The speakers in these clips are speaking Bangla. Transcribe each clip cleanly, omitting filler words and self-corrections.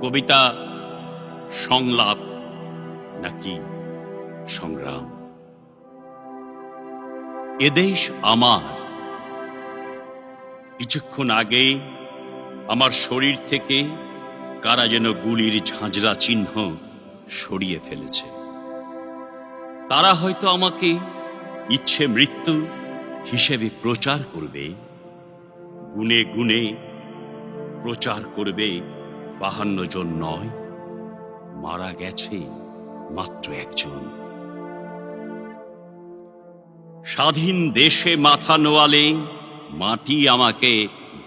কবিতা সংলাপ নাকি সংগ্রাম? এদেশ আমার। কিছুক্ষণ আগে আমার শরীর থেকে কারা যেন গুলির ঝাঁঝরা চিহ্ন সরিয়ে ফেলেছে। তারা হয়তো আমাকে ইচ্ছে মৃত্যু হিসেবে প্রচার করবে, গুনে গুনে প্রচার করবে 52 জন নয়, মারা গেছে মাত্র একজন। স্বাধীন দেশে মাথা নোয়ালে মাটি আমাকে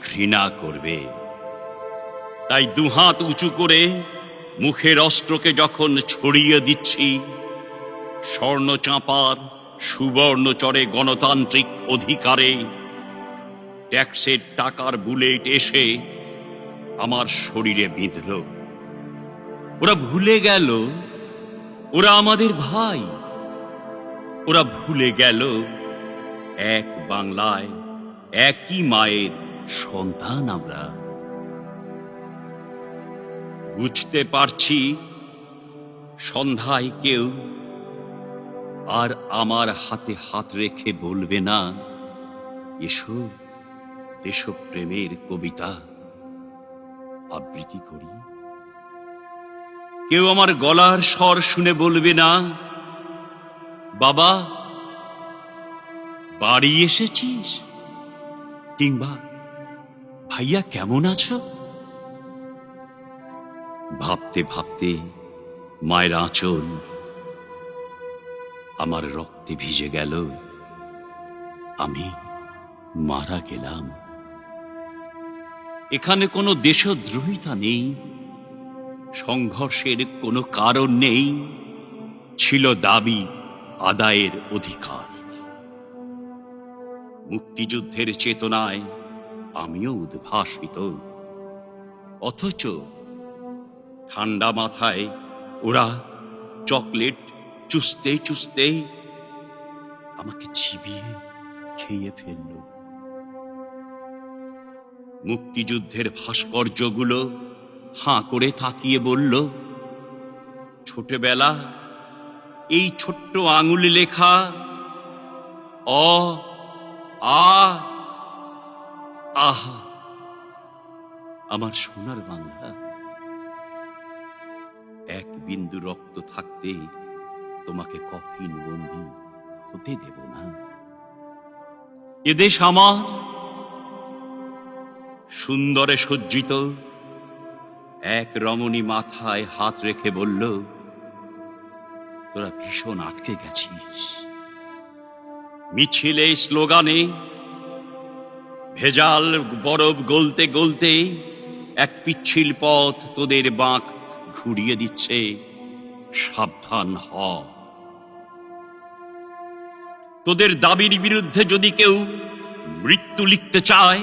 ঘৃণা করবে। তাই দুহাত উঁচু করে মুখের অস্ত্রকে যখন ছড়িয়ে দিচ্ছি, স্বর্ণ চাঁপার সুবর্ণ চরে গণতান্ত্রিক অধিকারে ট্যাক্সের টাকার বুলেট এসে আমার শরীরে বিঁধল। ওরা ভুলে গেল ওরা আমাদের ভাই। ওরা ভুলে গেল এক বাংলায় একই মায়ের সন্তান আমরা। বুঝতে পারছি সন্ধ্যায় কেউ আর আমার হাতে হাত রেখে বলবে না, এসো দেশপ্রেমের কবিতা আবৃত্তি করি। কেউ আমার গলার স্বর শুনে বলবে না, বাবা বাড়ি এসেছিস, কিংবা ভাইয়া কেমন আছো? ভাবতে ভাবতে মায়ের আঁচল আমার রক্তে ভিজে গেল। আমি মারা গেলাম। এখানে কোনো দেশদ্রোহিতা নেই, সংঘর্ষের কোনো কারণ নেই, ছিল দাবি আদায়ের অধিকার। মুক্তিযুদ্ধের চেতনায় আমিও উদ্ভাসিত, অথচ ঠান্ডা মাথায় ওরা চকলেট চুষতে চুষতে আমাকে চিবিয়ে খেয়ে ফেলল। মুক্তিযুদ্ধের ভাস্কর্যগুলো হাঁ করে তাকিয়ে বলল, ছোটবেলা এই ছোট্ট আঙুলে লেখা অ আ আহা, আমার সোনার বাংলা। এক বিন্দু রক্ত থাকতে তোমাকে কফিন বন্দী হতে দেব না। এদেশ আমার। সুন্দরে সজ্জিত এক রমণী মাথায় হাত রেখে বলল, তোরা ভীষণ আটকে গেছিস। মিছিলে স্লোগানে ভেজাল বরফ গলতে গলতে এক পিচ্ছিল পথ তোদের বাঁক ঘুরিয়ে দিচ্ছে, সাবধান হ। তোদের দাবির বিরুদ্ধে যদি কেউ মৃত্যু লিখতে চায়,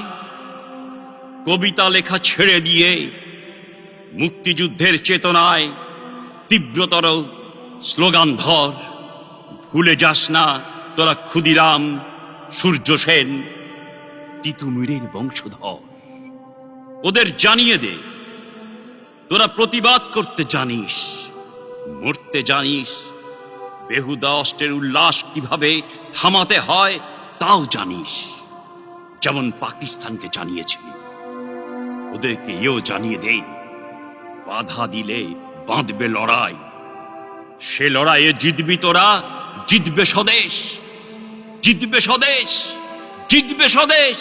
কবিতা লেখা ছেড়ে দিয়ে মুক্তিযুদ্ধের চেতনায় তীব্রতর স্লোগান ধর। ভুলে যাস না তোরা ক্ষুদিরাম, সূর্য সেন, তিতুমিরের বংশধর। ওদের জানিয়ে দে, তোরা প্রতিবাদ করতে জানিস, মরতে জানিস, বেহুদা অস্ত্রের উল্লাস কিভাবে থামাতে হয় তাও জানিস, যেমন পাকিস্তানকে জানিয়েছিলি। ওদেরকে এও জানিয়ে দে, বাধা দিলে বাঁধবে লড়াই। সে লড়াইয়ে জিতবি তোরা, জিতবে স্বদেশ, জিতবে স্বদেশ, জিতবে স্বদেশ।